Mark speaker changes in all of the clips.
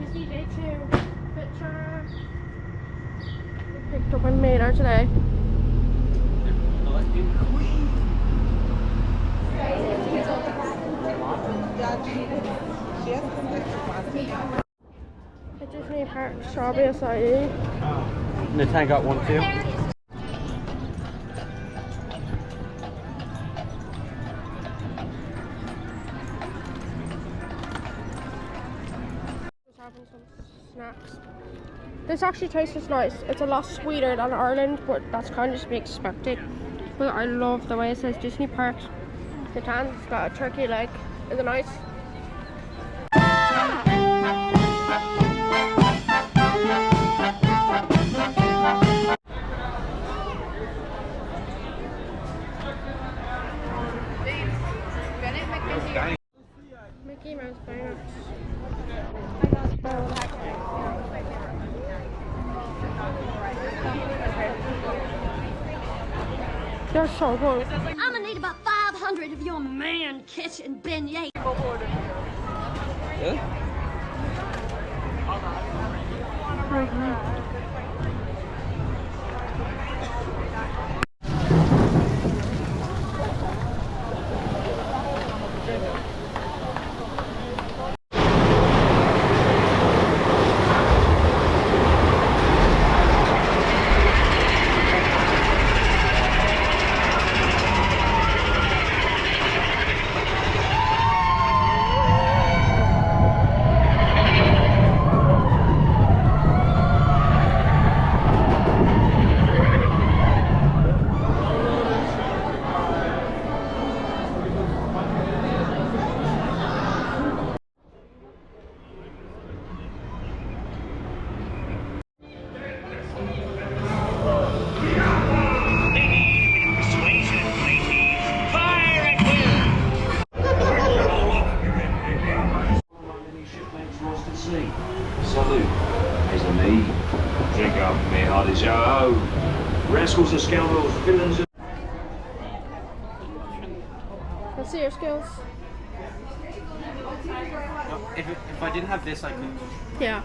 Speaker 1: Disney Day 2 picture. We picked up and made her today. The Disney Park strawberry acai.
Speaker 2: Nathan got one too.
Speaker 1: Having some snacks. This actually tastes nice. It's a lot sweeter than Ireland, but that's kind of to be expected. But I love the way it says Disney Park. The tan's got a turkey leg. Is it nice? Mickey Mouse donuts. They're so good.
Speaker 3: I'm gonna need about 500 of your man kitchen beignets.
Speaker 2: Really?
Speaker 4: Salute, as a me. Drink up, me hearty show. Rascals and scoundrels, villains and...
Speaker 1: Let's see your skills.
Speaker 2: If I didn't have this, I could.
Speaker 1: Yeah.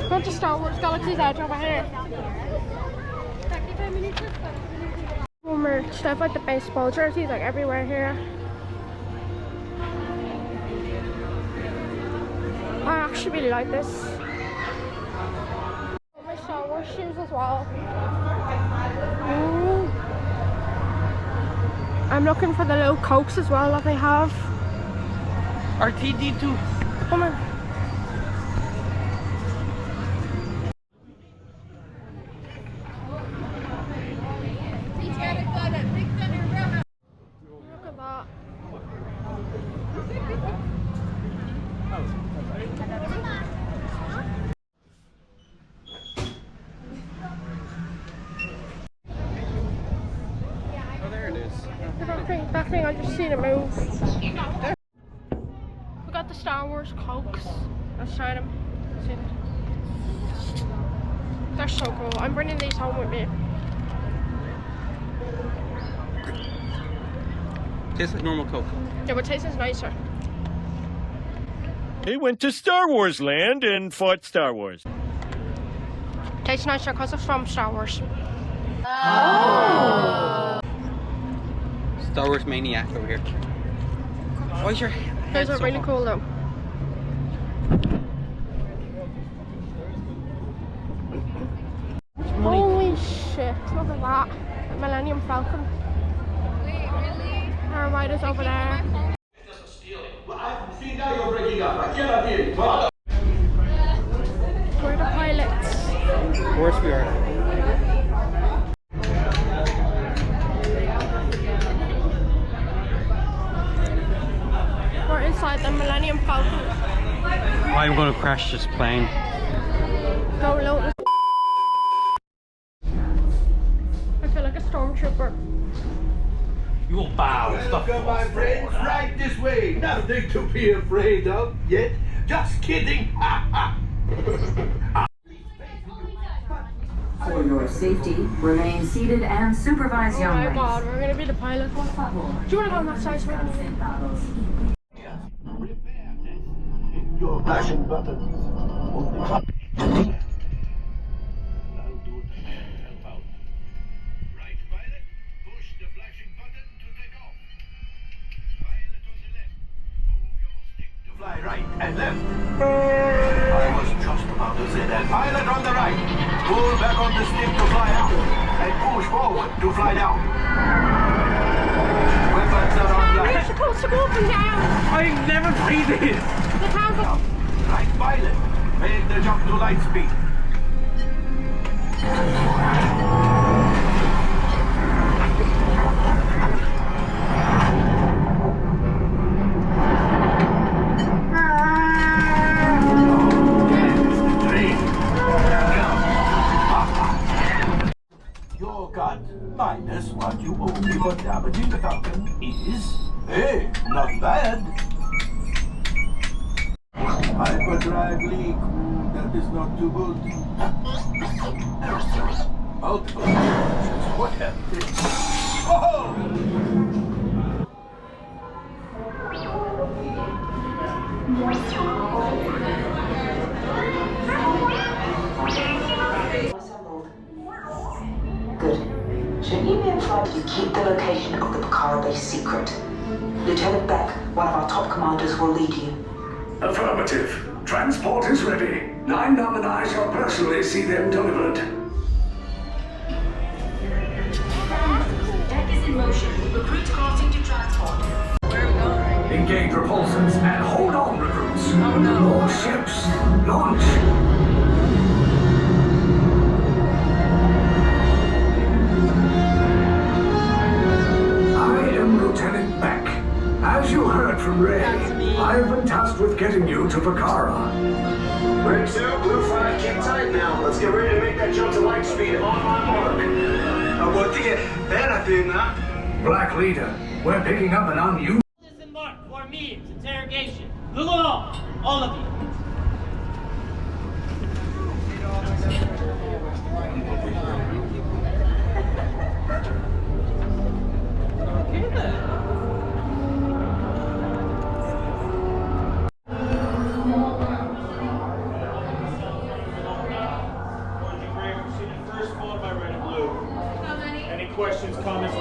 Speaker 1: Go to Star Wars Galaxy's Edge over here. More merch. They have like the baseball jerseys like everywhere here. I actually really like this. My Star Wars shoes as well. Ooh. I'm looking for the little Cokes as well that they have.
Speaker 2: RTD2.
Speaker 1: Come on. Look at that.
Speaker 2: Oh, there it is.
Speaker 1: That thing, I just seen it move. We got the Star Wars Cokes. Let's try them. See them. They're so cool. I'm bringing these home with me.
Speaker 2: Tastes like normal Coke.
Speaker 1: Yeah, but tastes nicer.
Speaker 5: He went to Star Wars land and fought Star Wars.
Speaker 1: Tastes nicer because it's from Star Wars.
Speaker 2: Star Wars maniac over here. Why is your head
Speaker 1: Those are
Speaker 2: so
Speaker 1: really
Speaker 2: hot?
Speaker 1: cool though. Holy shit, look at that. The Millennium Falcon.
Speaker 3: Wait, really?
Speaker 1: Our riders over there.
Speaker 6: See, now you're breaking up. I cannot hear you. What?
Speaker 1: We're the pilots.
Speaker 2: Of course we are.
Speaker 1: We're inside the Millennium Falcon.
Speaker 2: I'm going to crash this plane.
Speaker 1: Go load. I feel like a stormtrooper.
Speaker 4: You will bow. Stop.
Speaker 6: Welcome, my friends. Right this way. Nothing to be afraid of yet. Just kidding. Ha ha.
Speaker 7: For your safety, remain seated and supervise
Speaker 1: Oh
Speaker 7: young
Speaker 1: my
Speaker 7: ones.
Speaker 1: god, we're gonna be the pilot. Do you wanna go on that side with me?
Speaker 6: Your the flashing buttons. I'll do it. Help out. Right, pilot. Push the flashing button to take off. Pilot on the left. Move your stick to fly right and left. I was just about to say that. Pilot on the right. Pull back on the stick to fly out. And push forward to fly down. Weapons are on
Speaker 1: You're
Speaker 6: right.
Speaker 1: supposed to go up and down.
Speaker 2: I've never played this.
Speaker 1: The town's
Speaker 6: Right, pilot. Make the jump to light speed. Your cut minus what you owe me for damaging the Falcon is, hey, not bad. Hyperdrive leak. That is not too good. Multiple charges. What happened? Oh!
Speaker 7: Good. Should you be advised you keep the location of the Bakara base secret? Lieutenant Beck, one of our top commanders, will lead you.
Speaker 8: Affirmative. Transport is ready. 9-Num and I shall personally see them delivered.
Speaker 7: Deck is in motion. Recruits crossing to transport.
Speaker 8: Engage repulsors and hold on, recruits. More ships. Launch. Lieutenant Beck. As you heard from Ray, I've been tasked with getting you to Vakara.
Speaker 4: Red 2, Blue 5, keep tight now. Let's get ready to make that jump to light speed on my mark.
Speaker 8: Black Leader, we're picking up an unusual...
Speaker 9: Disembark for meetings, interrogation. Google all of you.
Speaker 5: Questions, comments?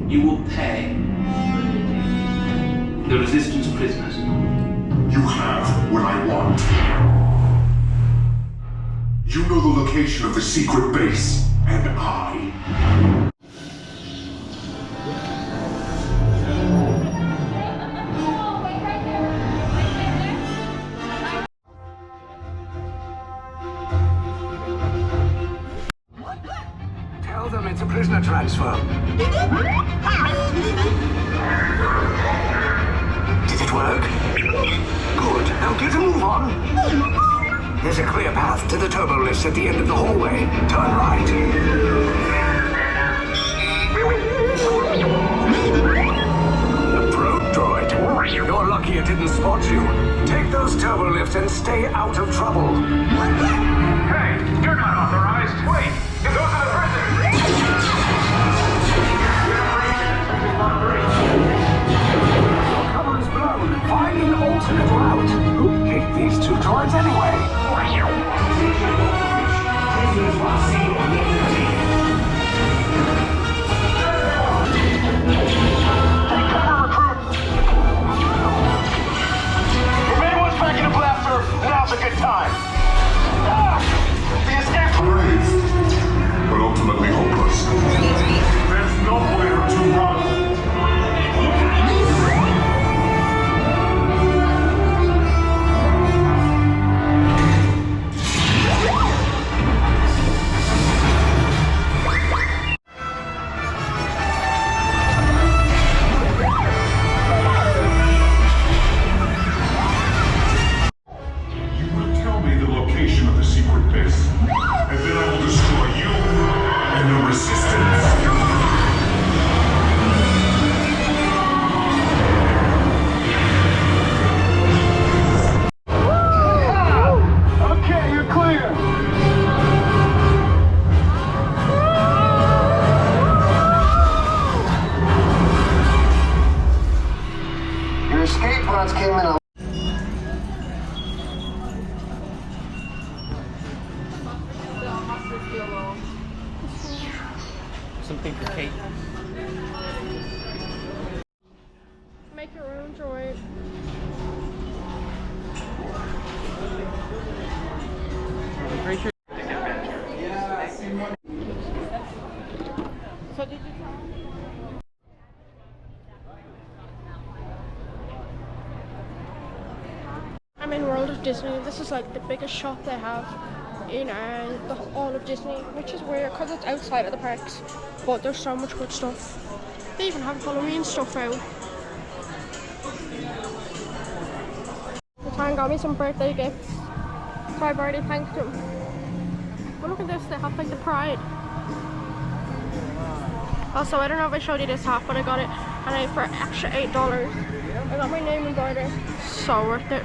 Speaker 10: You will pay the resistance prisoners.
Speaker 11: You have what I want. You know the location of the secret base, and I...
Speaker 8: Tell them it's a prisoner transfer. Did it work? Good. Now get a move on. There's a clear path to the turbo lifts at the end of the hallway. Turn right. A probe droid. You're lucky it didn't spot you. Take those turbo lifts and stay out of trouble.
Speaker 4: Hey, you're not authorized. Wait, those are the prisoners.
Speaker 8: Your cover is blown. Find an alternate route. Who picked these two droids anyway?
Speaker 6: If anyone's packing a blaster, now's a good time.
Speaker 2: something for Kate.
Speaker 1: Make your own joy.
Speaker 2: I'm pretty sure.
Speaker 1: So did you try? I'm in World of Disney. This is like the biggest shop they have in all of Disney, which is weird because it's outside of the parks. But there's so much good stuff. They even have Halloween stuff out. The town got me some birthday gifts, so I've already thanked them. But look at this, they have like the Pride. Also, I don't know if I showed you this hat, but I got it and I for extra $8. I got my name embroidered. So worth it.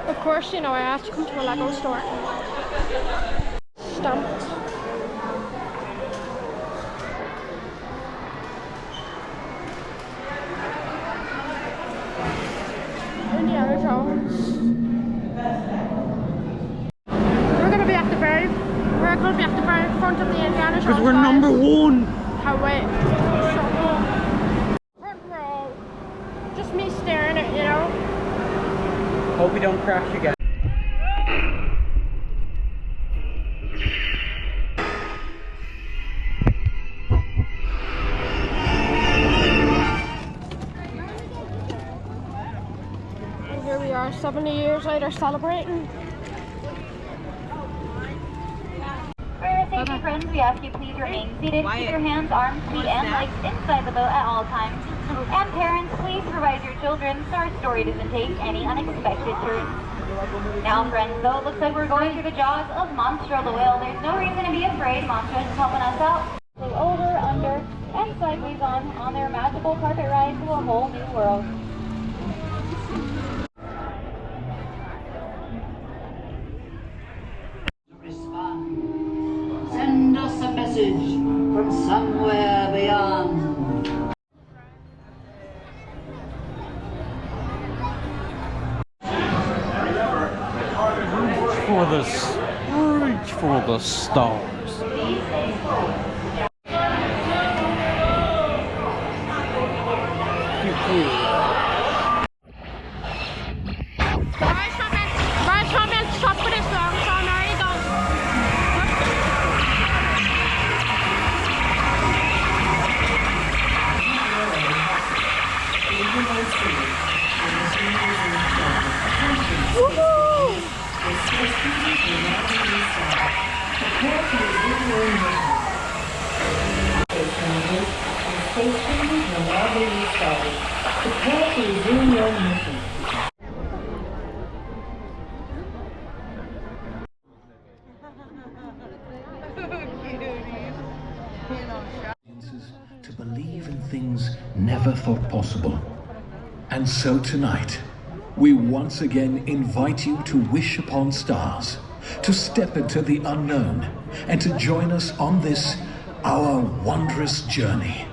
Speaker 1: Of course, you know, I have to come to a Lego store. Stamped. Indiana Jones. We're gonna be at the very front of the Indiana Jones.
Speaker 2: Because we're
Speaker 1: guys.
Speaker 2: number 1.
Speaker 1: How wait. So cool. Front row. Just me staring at, you know.
Speaker 2: Hope we don't crash again.
Speaker 1: And here we are, 70 years later, celebrating.
Speaker 12: For your safety, friends, we ask you please remain seated. Keep your hands, arms, feet, and legs inside the boat at all times. And parents, please provide your children so our story doesn't take any unexpected turns. Now, friends, though it looks like we're going through the jaws of Monstro the whale, there's no reason to be afraid. Monstro is helping us out. Go over, under, and sideways on their magical carpet ride to a whole new world.
Speaker 13: Respond. Send us a message from somewhere beyond.
Speaker 2: Reach for the stars.
Speaker 1: Stop for this song, so there you go.
Speaker 8: To believe in things never thought possible. And so tonight, we once again invite you to wish upon stars, to step into the unknown, and to join us on this, our wondrous journey.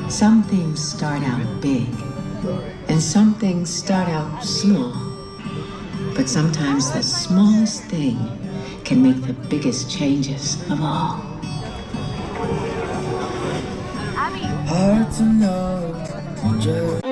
Speaker 7: Some things start out big, and some things start out small. But sometimes the smallest thing can make the biggest changes of all.
Speaker 14: Hard to know, just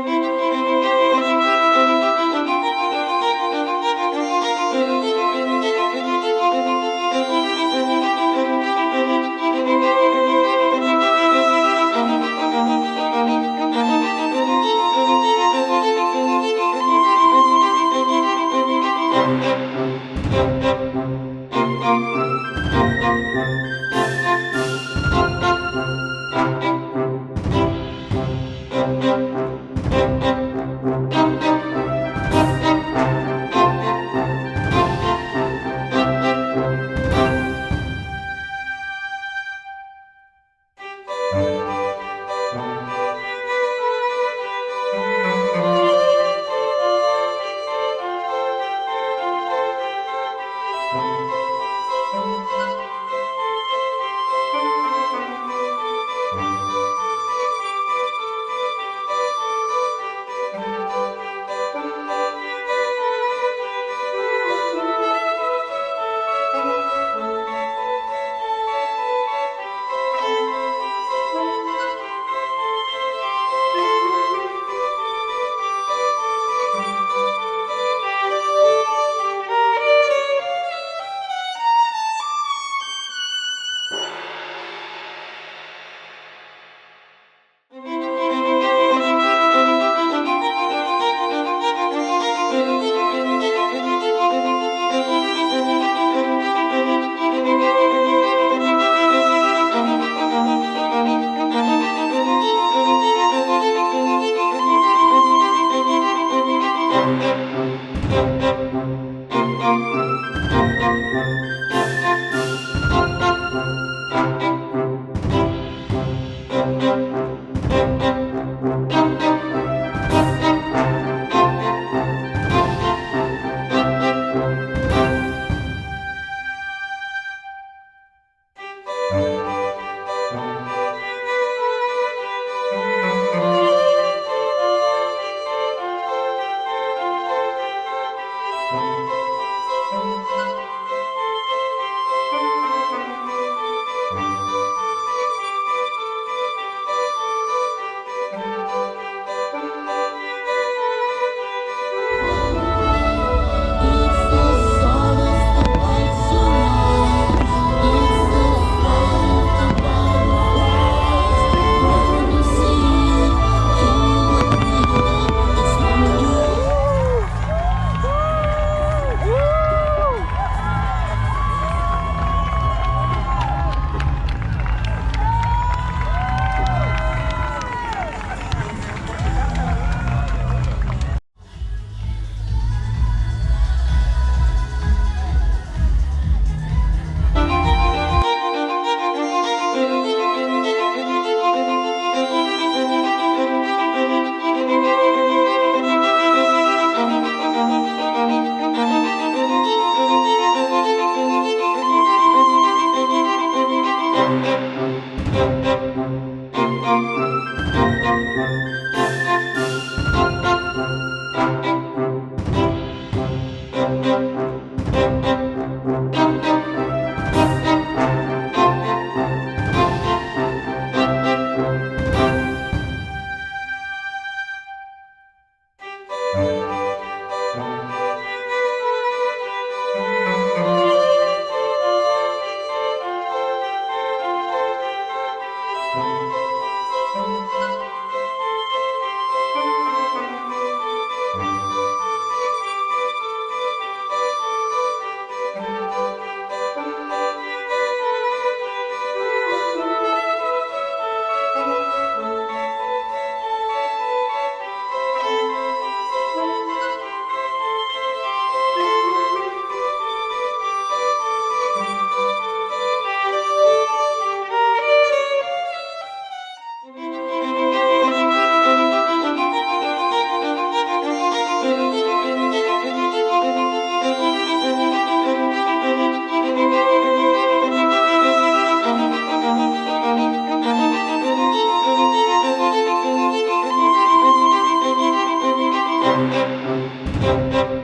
Speaker 1: Bye.